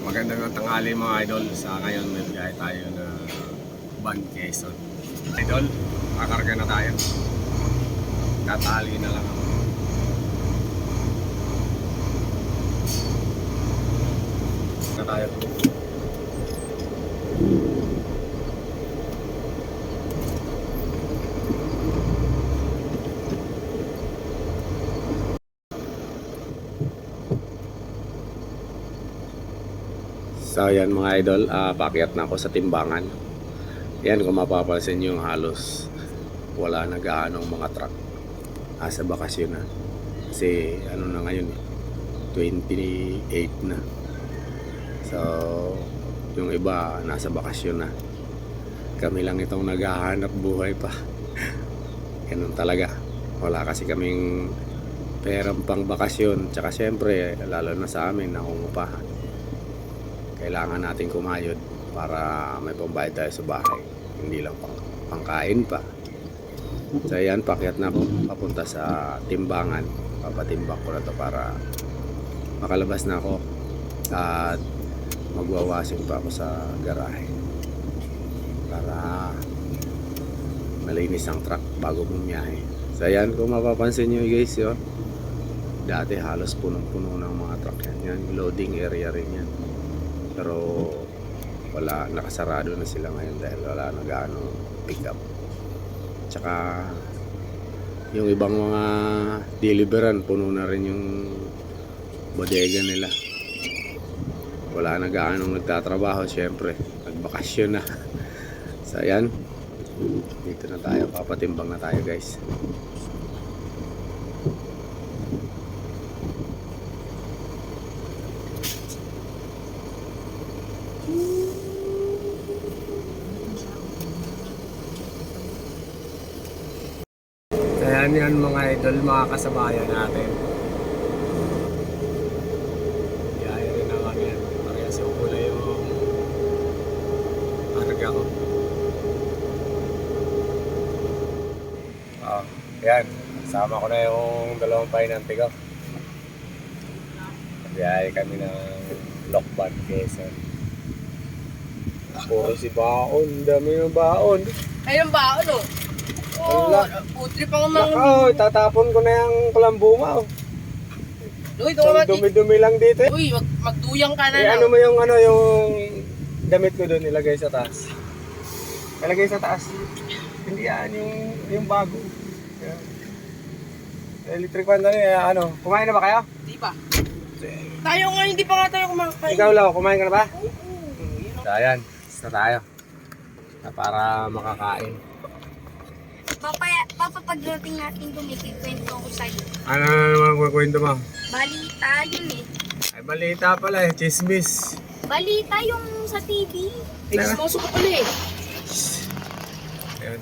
Magandang tanghali mga idol. Sa ngayon may biyahe tayo na Van Quezon. Idol, kakarga na tayo. Katali na lang ako. Na tayo. So yan mga idol, paakyat na ako sa timbangan. Yan, kung mapapansin nyo, halos wala na gaano mga truck sa bakasyon na. Kasi ano na ngayon, 28 na. So yung iba nasa bakasyon na. Kami lang itong naghahanap buhay pa. Ganun talaga. Wala kasi kaming perang pang bakasyon. Tsaka syempre, lalo na sa amin, nakungupahan. Kailangan natin kumayod para may pambayad tayo sa bahay, hindi lang pangkain pa. So ayan, pakyat na ako papunta sa timbangan. Papatimbang ko na to para makalabas na ako at magwawashing pa ako sa garahe para malinis ang truck bago bumiyahe. So ayan, kung mapapansin nyo guys, yun, dati halos punong-puno ng mga truck yan. Yan, loading area rin yan. Pero wala, nakasarado na sila ngayon dahil wala na gaano pick up. Tsaka yung ibang mga deliveran, puno na rin yung bodega nila. Wala na gaano nagtatrabaho, syempre nagbakasyon na. So ayan, dito na tayo, papatimbang na tayo guys. Ayan yan mga idol, mga kasabayan natin. Biyahe rin na kami yan. Parehas yung kulay yung karga ko. Yan, kasama ko na yung dalawang pahinante ko. Biyahe kami ng Van Quezon. Puro si baon, dami ng baon. Ayun baon oh. Oh, putri pa nga mga... Tatapon ko na yung kalambuma. Uy, dumi-dumi lang dito. Uy, magduyang ka na ano mo yung damit ko doon, ilagay sa taas. Ilagay sa taas. Hindi yan, yung bago. Yan. Electric fan na rin, kumain na ba kayo? Di ba? Tayo nga, hindi pa nga tayo kumakain. Ikaw lang, kumain ka na ba? So, ayan, isa tayo. Para makakain. Papa, pagdating natin kwento ko sa'yo. Ano naman kukwento mo? Balita yun eh. Ay, balita pala eh, chismis. Balita yung sa TV. Exmoso ka pala eh. Ayan.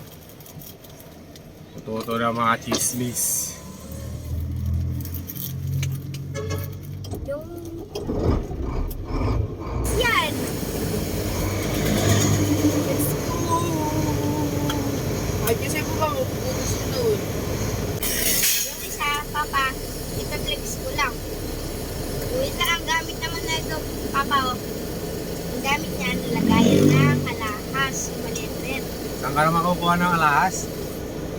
Tututo na mga chismis. Yung... Yan! Ay, kasi po ba mapuputos doon? Yung isa, Papa, ita-flex ko lang. Yung isa, ang gamit naman na ito, Papa, ang gamit niya, nalagayan ng alahas, maliit. Saan ka naman kukuha ng alahas?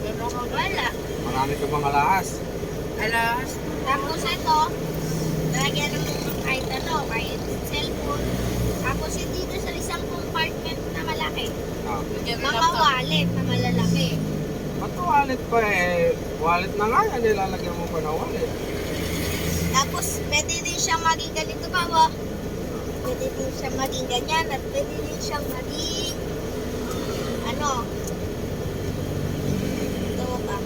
Meron ka Wala. Marami ka bang alahas? alas. Tapos ito, nalagyan ng kahit kahit cellphone. Tapos dito sa isang compartment na malaki. Mga wallet na malalaki. Ba't wallet pa eh? Wallet na nga yan, nilalagyan mo pa na wallet. Tapos pwede din siyang maging ganito pa. Pwede din siyang maging ganyan at pwede din siyang maging ito pa.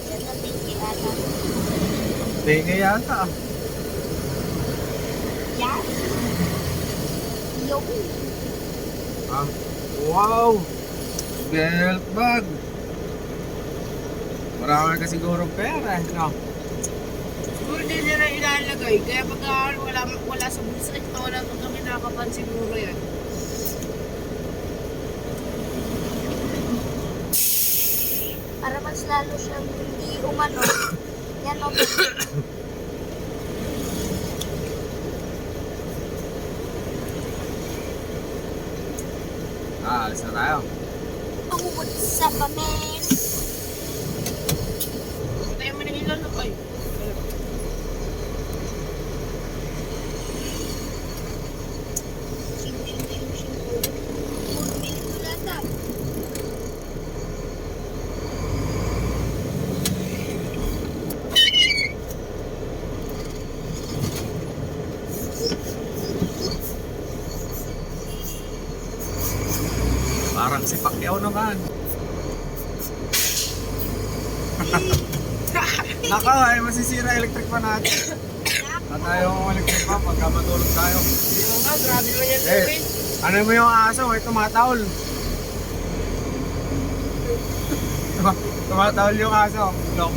Yan ang pinky ata. Bigay yata. Yan. Yung. Wow! Belt bag! Marami ka siguro pera, no? Siguro hindi nila ilalagay. Kaya pag wala sa bulsa, ito wala kami nakapan siguro yan. Para mas lalo siyang hindi umano. Yan o. tayo. Oh, what's up, man? Tayo mo nang ilalagay. Shing, shing, shing, shing. 4 minutes na lang. Parang si Pacquiao naman. Naka, ay masisira electric pa natin. Na tayong electric pa pagka matulog tayo. Yung nga, grabe mo yan, Eh, Luis. ano mo yung aso? May tumatawol. Tumatawol yung aso. Look.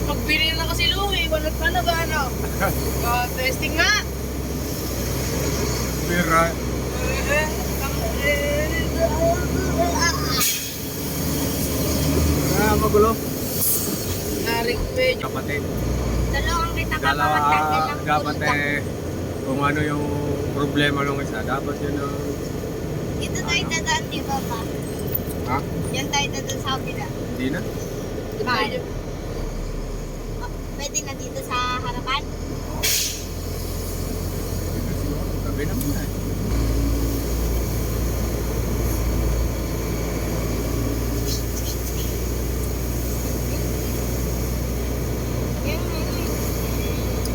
Magbili na kasi Louie, walang pa na ba ano? Testing nga. Pira. Ah, magulo. Naring page. Kapatid. Dalawang kita Dalawa, kapatid ng dapat pulga. kung ano yung problema nung isa, dapat yun ang... Dito tayo dadaan, di ba pa? Ha? Yan tayo dadaan sa kabila. Hindi na? Bakit? Pwede na dito sa harapan? Gabi na muna eh.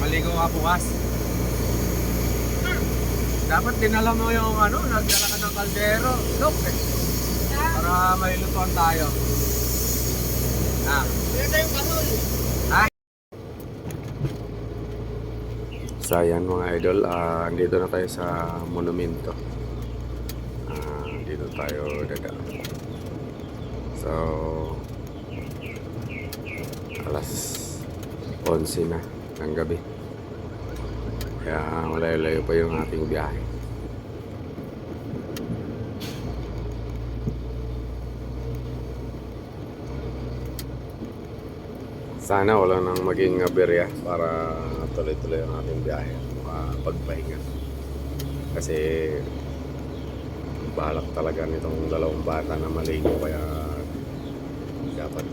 Maligo ka bukas. Dapat dinala mo yung ano, nagdala ka ng kaldero. Look eh. Para may lutuan tayo. Ah. Meron tayong kahon. So ayan mga idol, dito na tayo sa monumento. Dito tayo dadaan. So alas 11 na ng gabi. Kaya malayo-layo pa yung ating biyahe. Sana wala nang maging aberya para tuloy-tuloy ang ating biyahe, makapagpahinga. Kasi balak talaga nitong dalawang bata na maligo, kaya dapat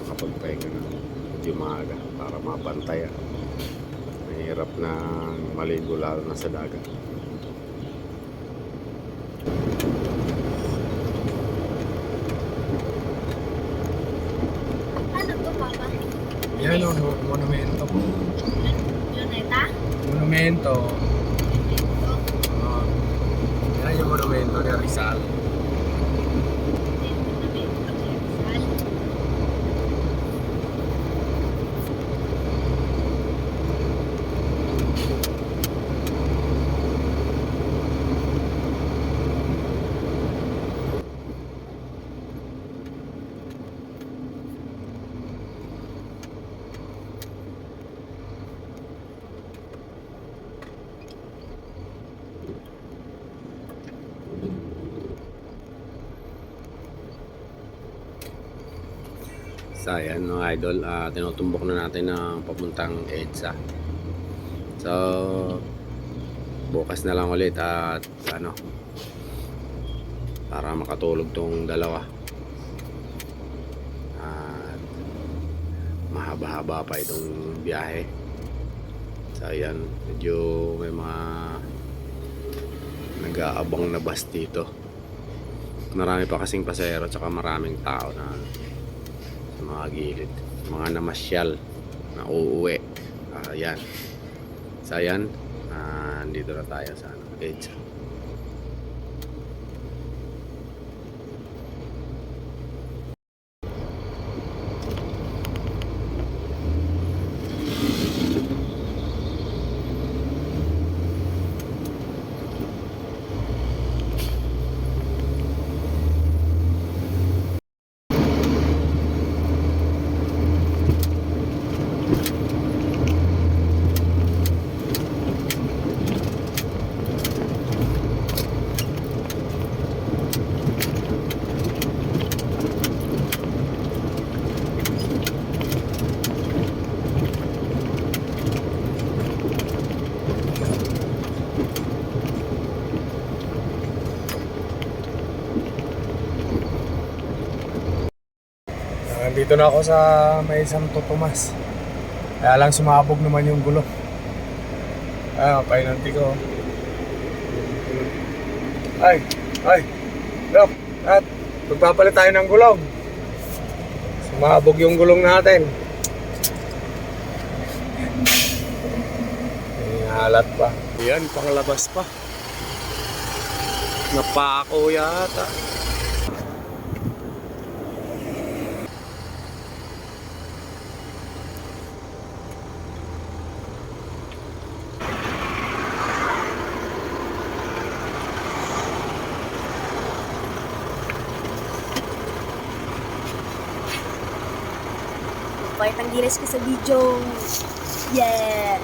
makapagpahinga na medyo maaga para mapantay. Mahirap na maligo lalo na sa dagat. Ano to, Papa? Yan o, monumento. Luneta? Monumento. Ito. Yan yung monumento ni Rizal. So ayan mga idol, tinutumbok na natin ng papuntang EDSA. So bukas na lang ulit at ano, para makatulog tong dalawa. At mahaba-haba pa itong biyahe. So ayan, medyo may mga nag-aabang na bus dito. Marami pa kasing pasahero at saka maraming tao na mga gilid, mga namasyal na uuwi. Ayan. So ayan, andito na tayo sa EDSA. Dito na ako sa may Santo Tomas. Kaya lang sumabog naman yung gulong. Painanti ko. Ay, look, at magpapalit tayo ng gulong. Sumabog yung gulong natin. Halat pa. Yan, panglabas pa. Napako yata. Kahit ang giras ko sa video. Yeah!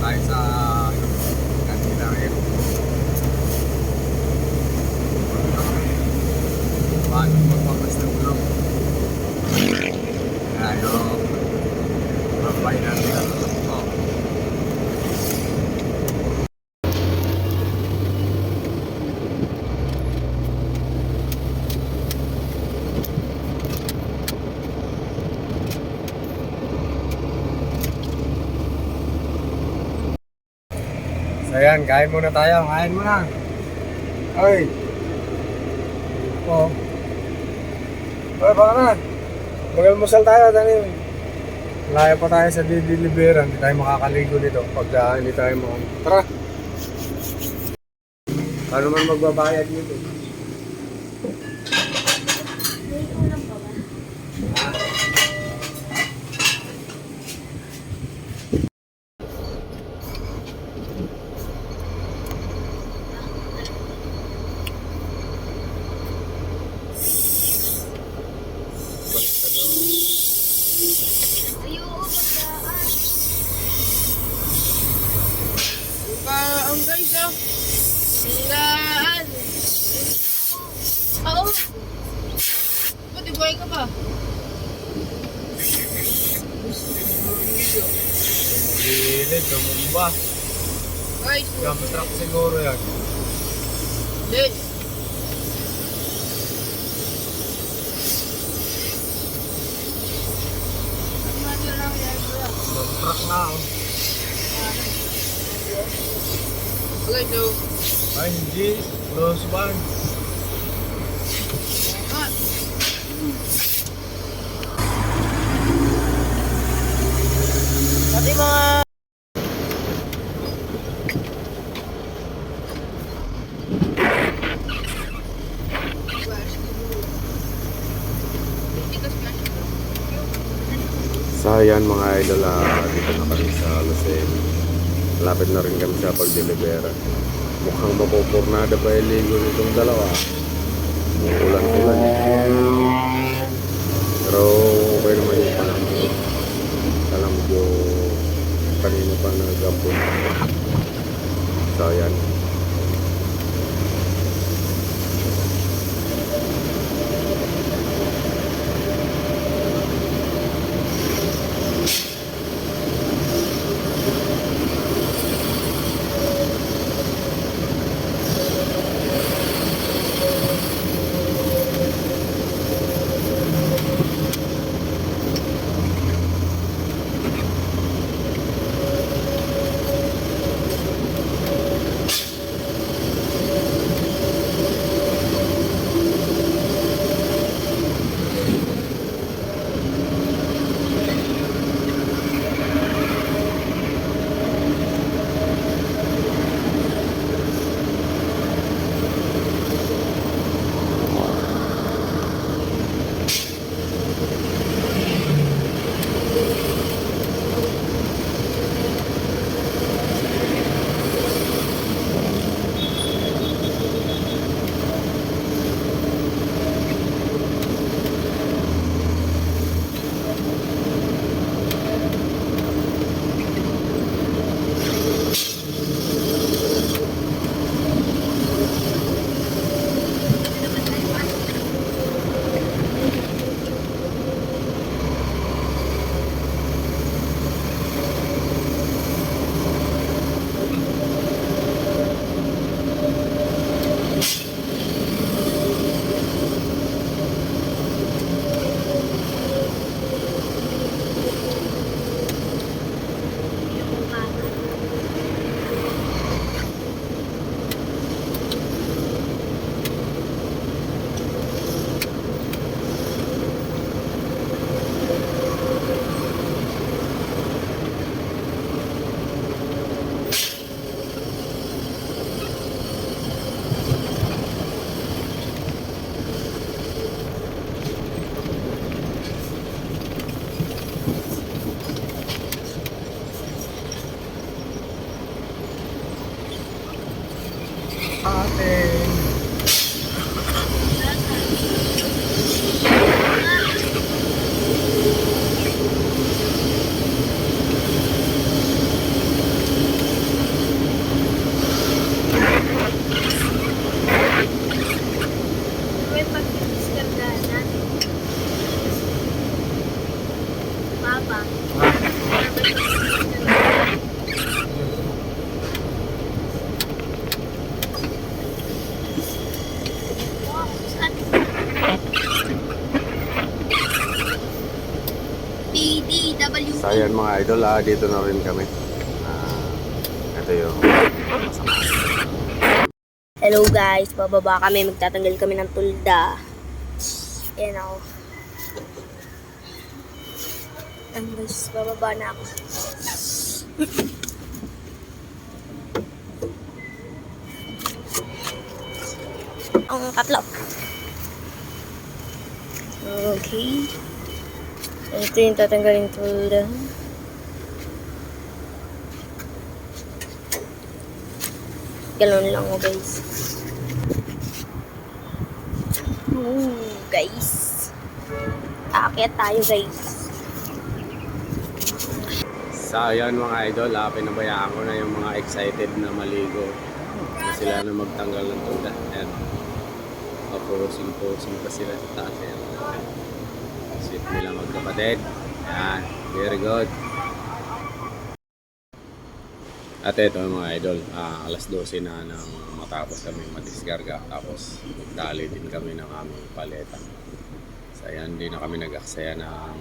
Tayo sa kanila ngayon. Paano magpapas ng gulong? Ayaw. Mabay natin ang gulong ko. So yan, kain muna tayo. Kain muna. Ay. Oh. Ay, baka na. Mag-almusal tayo, Dani. Layo pa tayo sa Diliberan. Hindi tayo makakaligo nito pag hindi tayo mo. Tara. Paano man magbabayad nito? May ulam pa ba? Ayoko pagdaan. Ang guys, oh. Tingnan. Oo. Ba't buhay ka ba? Gilid, tumumba. Guys, Dump truck siguro yan. Liz. Dump truck na oh. Okay, so. Ay, hindi. Close van. Ah. Pati mga... So ayan mga idol, dito na kami sa Lucen. Malapit na rin kami sa pag-delibera. Mukhang mapupurnada pa yung ligo nitong dalawa. Ulan-ulan. Pero okay naman yung panahon. Alam ko kanina pa nag-ampun. So ayan. Ate. May pag-discarga natin. Papa. PDW. So ayan mga idol, dito na rin kami. Ito yung Hello guys, bababa kami, magtatanggal kami ng tulda. Ayan ako. Ayan guys, bababa na ako. Ang tatlo. Okay. Ito yung tatanggalin tulda. Galon lang ako guys. Guys. Aakyat tayo guys. So ayan mga idol, pinabayaan ko na yung mga excited na maligo. Na sila na magtanggal ng tulda. Ayan. Posing pa sila sa taas. Ayan. Sweet nila magkapatid. Ayan. Very good. At ito mga idol, alas 12 na nang matapos kami madiskarga. Tapos dali din kami ng aming paleta. So ayan, hindi na kami nag-aksaya ng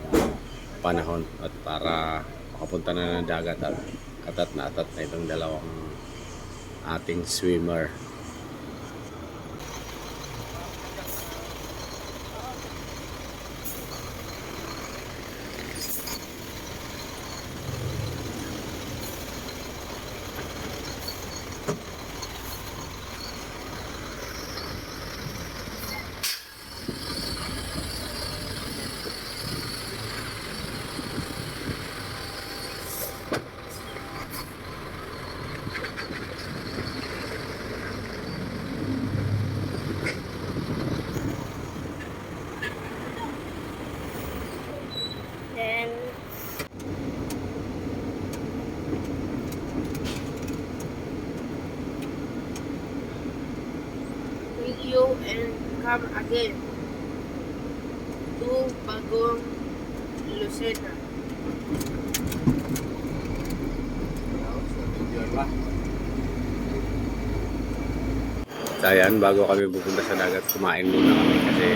panahon at para makapunta na ng dagat at atat na itong dalawang ating swimmer. Then, Video and come again to Bagong Lucena. So ayan, bago kami pupunta sa dagat, kumain muna kami kasi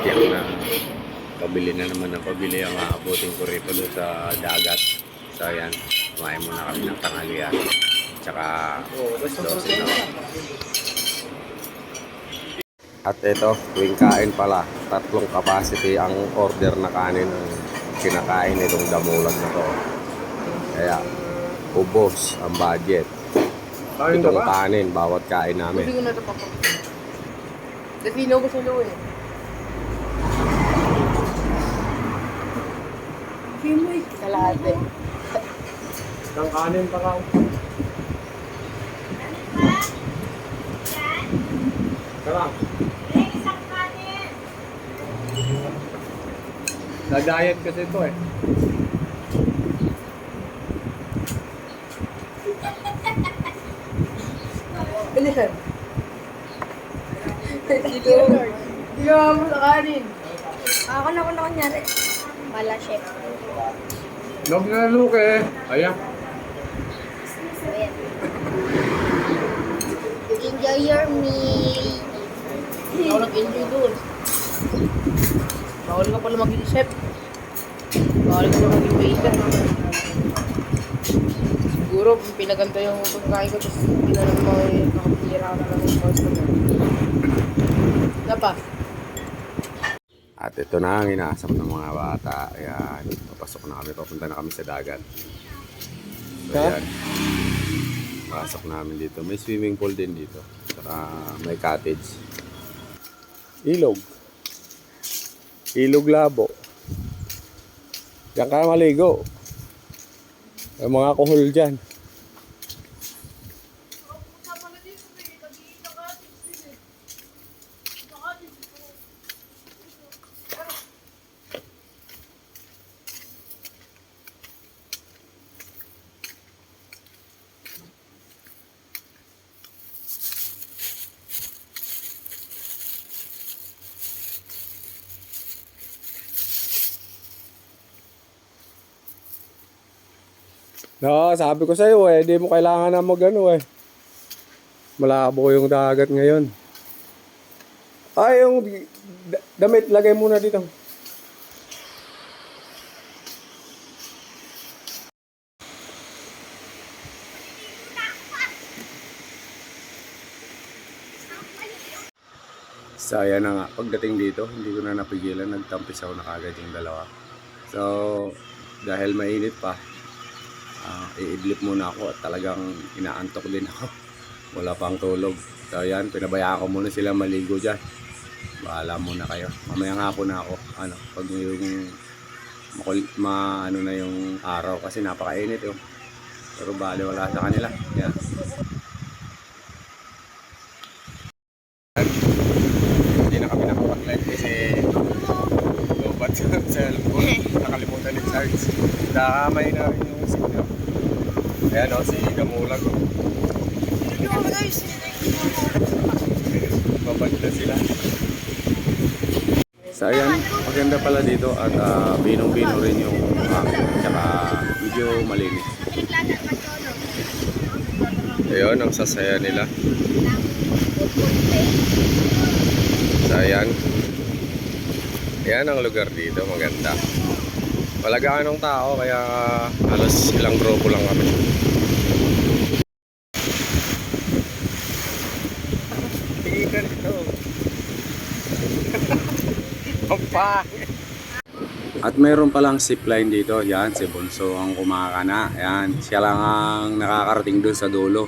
tiyak na pabili na naman ng pabili ang aabutin ko rito doon sa dagat. So ayan, kumain muna kami ng tanghalian. Tsaka 12 na. At ito, tuwing kain pala, 3 capacity ang order na kanin ang kinakain nitong damulag na to. Kaya, ubos ang budget. Itong kanin, bawat kain namin. Hindi ko na ito pa. Kasi inubos yung luwi. Kimoy. Sa lahat eh. Ang kanin pa lang. Karang. Na-diet kasi ito eh. Bilisan. Hindi ka mo sa kanin. ako na kunyari. Wala chef. Log na look eh. Ayan. So, yan. Enjoy your meal. Ako nag-enjoy doon. Bawal ka pala maging chef. Bawal ka pala maging waiter. Siguro, pinaganda yung pagkain ko, tapos hindi na naman nakapira ka na lang yung customer. Napa? At ito na ang inaasam ng mga bata. Ayan, papasok na kami. Papunta na kami sa dagat. So, ayan. Pasok namin dito. May swimming pool din dito. Saka may cottage. Ilog. Ilog Labo. Diyan ka maligo. May mga kuhol dyan. No, sabi ko sa'yo eh, di mo kailangan na mag-ano eh. Malabo yung dagat ngayon. Ay, yung damit, lagay muna dito. So, ayan na nga. Pagdating dito, hindi ko na napigilan. Nagtampis ako na kagad yung dalawa. So, dahil mainit pa, iidlip muna ako at talagang inaantok din ako. Wala pang tulog. So, ayan. Pinabayaan ko muna sila maligo dyan. Bahala muna kayo. Mamayang hapon na ako. Pag yung ano na yung araw kasi napakainit yun. Pero bali wala sa kanila. Yan. Hindi na kami nakapag-live kasi lobat sa cellphone. Nakalimutan ni Charles. Nakamay na rin yung signal. Ayan o, si Gamulag. Babad na sila. So ayan, maganda pala dito at binong-bino rin yung hangin. Tsaka medyo malinis. Ayun, ang sasaya nila. So ayan. Ayan ang lugar dito, maganda. Wala gaanong tao kaya halos ilang grupo lang kami. Tingin ka dito. At mayroon palang zipline dito. Yan, si Bunso ang kumakana. Yan, siya lang ang nakakarating doon sa dulo.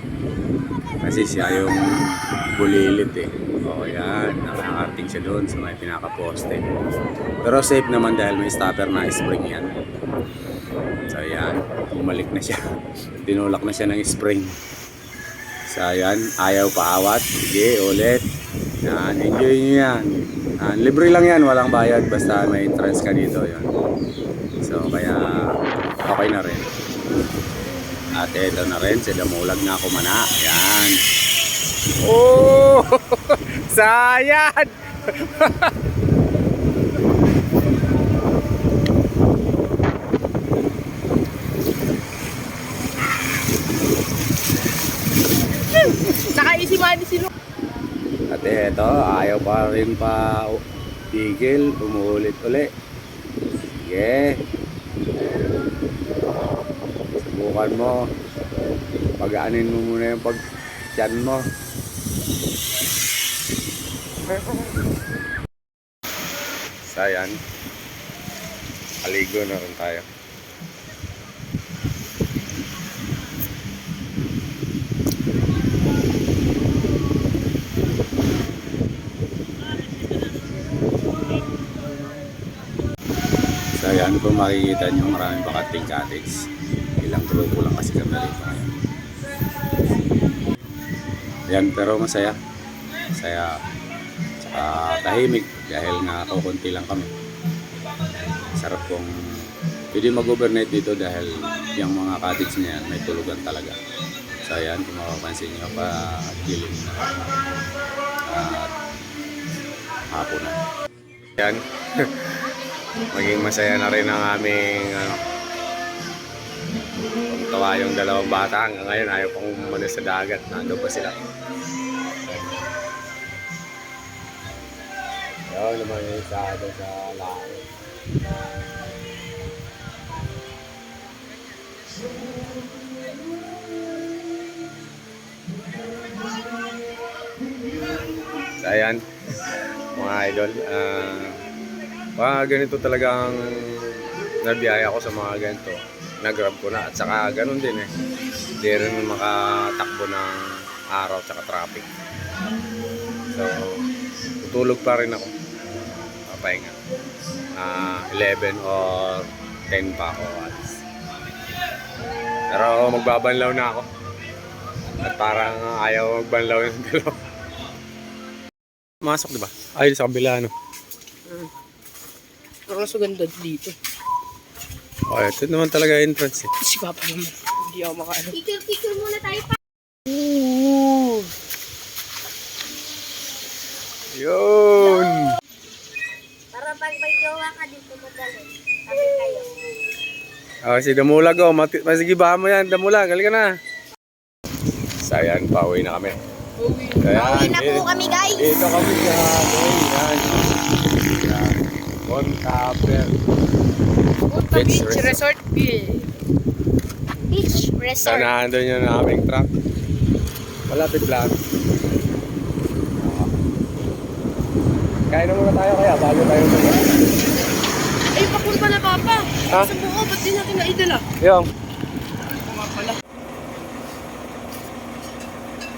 Kasi siya yung bulilit eh. O yan, nakakarating siya doon sa may pinaka-poste. Pero safe naman dahil may stopper na spring yan. So yan, bumalik na siya. Tinulak na siya ng spring. So yan, ayaw paawat. Sige, ulit. Yan, enjoy nyo yan. Libre lang yan, walang bayad. Basta may entrance ka dito. Yan. So kaya okay na rin. At ito na rin, si Damulag na kumana. Yan. Oh! Sayad! Nakaisiman sino. At eto, ayaw pa rin pa tigil, umuulit uli. Sige. Subukan mo. Pagaanin mo muna yung pag-tiyan mo. So yan. Aligo na rin tayo. So ayan, kung makikita nyo maraming bakating cottage. Ilang grupo lang kasi kami rito ngayon. Ayan, pero masaya. Masaya. Tsaka tahimik dahil nga kukunti lang kami. Sarap kong pwede mag-overnight dito dahil yung mga cottage na yan may tulugan talaga. So ayan, kung makapansin nyo pa dilim na hapon na. Ayan. Maging masaya na rin ang aming pagtawa yung dalawang bata. Hanggang ngayon ayaw pang umano sa dagat. Nandun pa sila. Yun naman yung isa doon sa langit. So ayan, mga idol, ganito talagang nabiyaya ako sa mga ganito. Nag-grab ko na at saka ganun din eh. Hindi rin makatakbo ng araw at saka traffic. So, tutulog pa rin ako. Papahinga. 11 or 10 pa ako. Pero magbabanlaw na ako. At parang ayaw magbanlaw yung dalawa. Masok diba? Ayun sa kabila ano. Ang mas maganda dito. Oh, ito naman talaga entrance eh. Si Papa naman. Hindi ako makaano. Picture muna tayo pa. Yun! Para pag may jowa ka dito madali. Sabi kayo. Oh, si Damulag oh. Sige, baha mo yan. Damulag, halika na. So, ayan, pauwi na kami. Uwi. Pauwi na po kami, guys. Dito kami sa yan. Yan. Montapel. Punta Beach Beach Resort Bill. Beach So, Resort. nandun yung aming truck. Malapit lang. Kain na muna tayo kaya bago tayo muna. Eh, pakul pa na papa. Ha? Sa buo, ba't di natin naidala? Yung. Ito nga pala.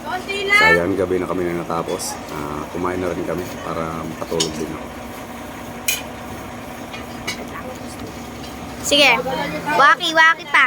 Konti So, lang. ayan, gabi na kami na natapos. Kumain na rin kami para makatulog din ako. Sige, waki-waki pa.